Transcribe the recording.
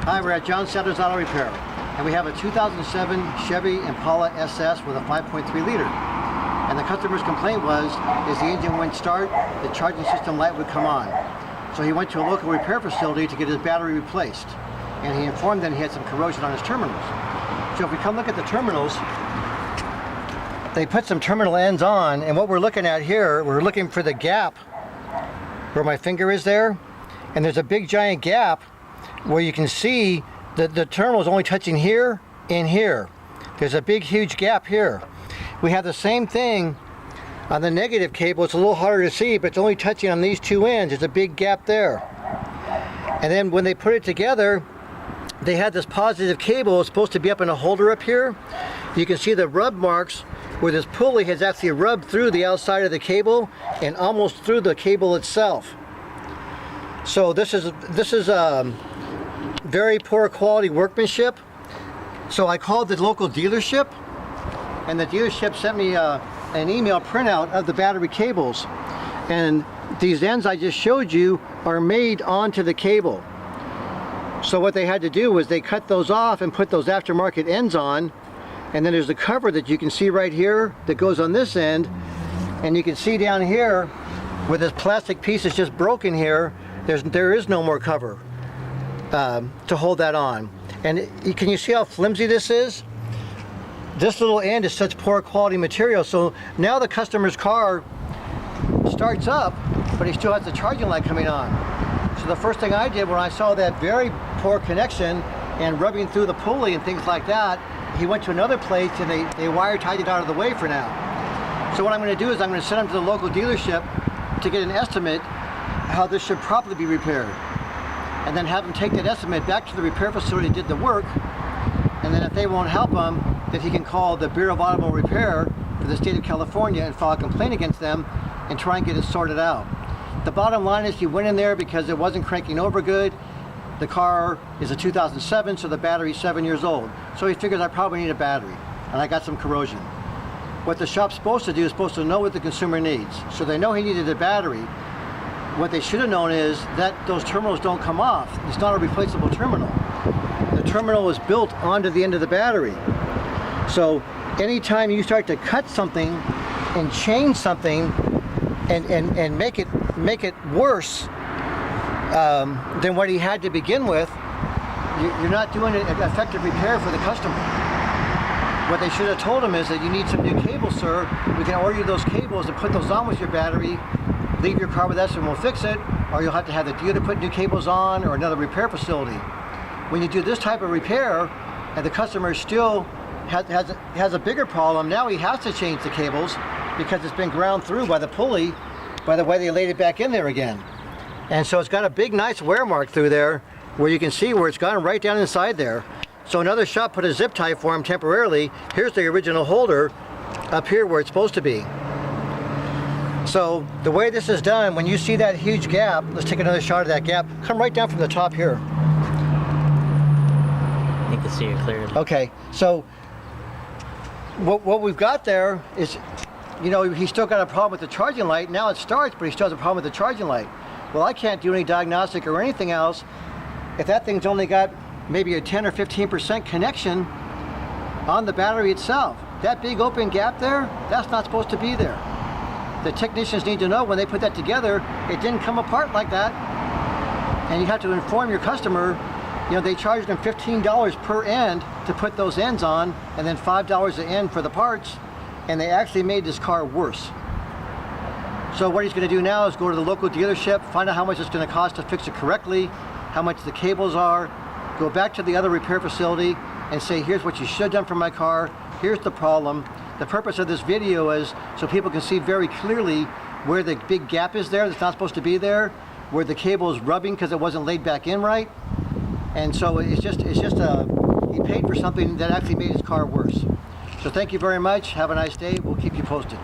Hi, we're at John Satter's Auto Repair, and we have a 2007 Chevy Impala SS with a 5.3 liter. And the customer's complaint was, is the engine wouldn't start, the charging system light would come on. So he went to a local repair facility to get his battery replaced. And he informed them he had some corrosion on his terminals. So if we come look at the terminals, they put some terminal ends on, and what we're looking at here, we're looking for the gap where my finger is there, and there's a big giant gap where you can see that the terminal is only touching here and here. There's a big huge gap here. We have the same thing on the negative cable. It's a little harder to see, but it's only touching on these two ends. There's a big gap there. And then when they put it together, they had this positive cable. It's supposed to be up in a holder up here. You can see the rub marks where this pulley has actually rubbed through the outside of the cable and almost through the cable itself. So this is very poor quality workmanship. So I called the local dealership, and the dealership sent me an email printout of the battery cables. And these ends I just showed you are made onto the cable. So what they had to do was they cut those off and put those aftermarket ends on. And then there's the cover that you can see right here that goes on this end. And you can see down here where this plastic piece is just broken here, there is no more cover to hold that on. And can you see how flimsy this is? This little end is such poor quality material. So now the customer's car starts up, but he still has the charging light coming on. So the first thing I did when I saw that very poor connection and rubbing through the pulley and things like that, he went to another place and they wire tied it out of the way for now. So what I'm going to do is I'm going to send him to the local dealership to get an estimate how this should properly be repaired. And then have him take that estimate back to the repair facility that did the work, and then if they won't help him, that he can call the Bureau of Automotive Repair for the state of California and file a complaint against them and try and get it sorted out. The bottom line is he went in there because it wasn't cranking over good. The car is a 2007, so the battery's 7 years old. So he figures I probably need a battery, and I got some corrosion. What the shop's supposed to do is supposed to know what the consumer needs. So they know he needed a battery. What they should have known is that those terminals don't come off. It's not a replaceable terminal. The terminal is built onto the end of the battery. So anytime you start to cut something and change something and make it worse than what he had to begin with, you're not doing an effective repair for the customer. What they should have told him is that you need some new cables, sir. We can order you those cables and put those on with your battery. Leave your car with us and we'll fix it, or you'll have to have the dealer put new cables on or another repair facility. When you do this type of repair and the customer still has a bigger problem, now he has to change the cables because it's been ground through by the pulley by the way they laid it back in there again. And so it's got a big nice wear mark through there where you can see where it's gone right down inside there. So another shop put a zip tie for him temporarily. Here's the original holder up here where it's supposed to be. So the way this is done, when you see that huge gap, let's take another shot of that gap. Come right down from the top here. You can see it clearly. Okay, so what we've got there is, you know, he's still got a problem with the charging light. Now it starts, but he still has a problem with the charging light. Well, I can't do any diagnostic or anything else if that thing's only got maybe a 10 or 15% connection on the battery itself. That big open gap there, that's not supposed to be there. The technicians need to know when they put that together, it didn't come apart like that. And you have to inform your customer, you know, they charged them $15 per end to put those ends on, and then $5 an end for the parts, and they actually made this car worse. So what he's going to do now is go to the local dealership, find out how much it's going to cost to fix it correctly, how much the cables are, go back to the other repair facility and say, here's what you should have done for my car, here's the problem. The purpose of this video is so people can see very clearly where the big gap is there that's not supposed to be there, where the cable is rubbing because it wasn't laid back in right. And so he paid for something that actually made his car worse. So thank you very much. Have a nice day. We'll keep you posted.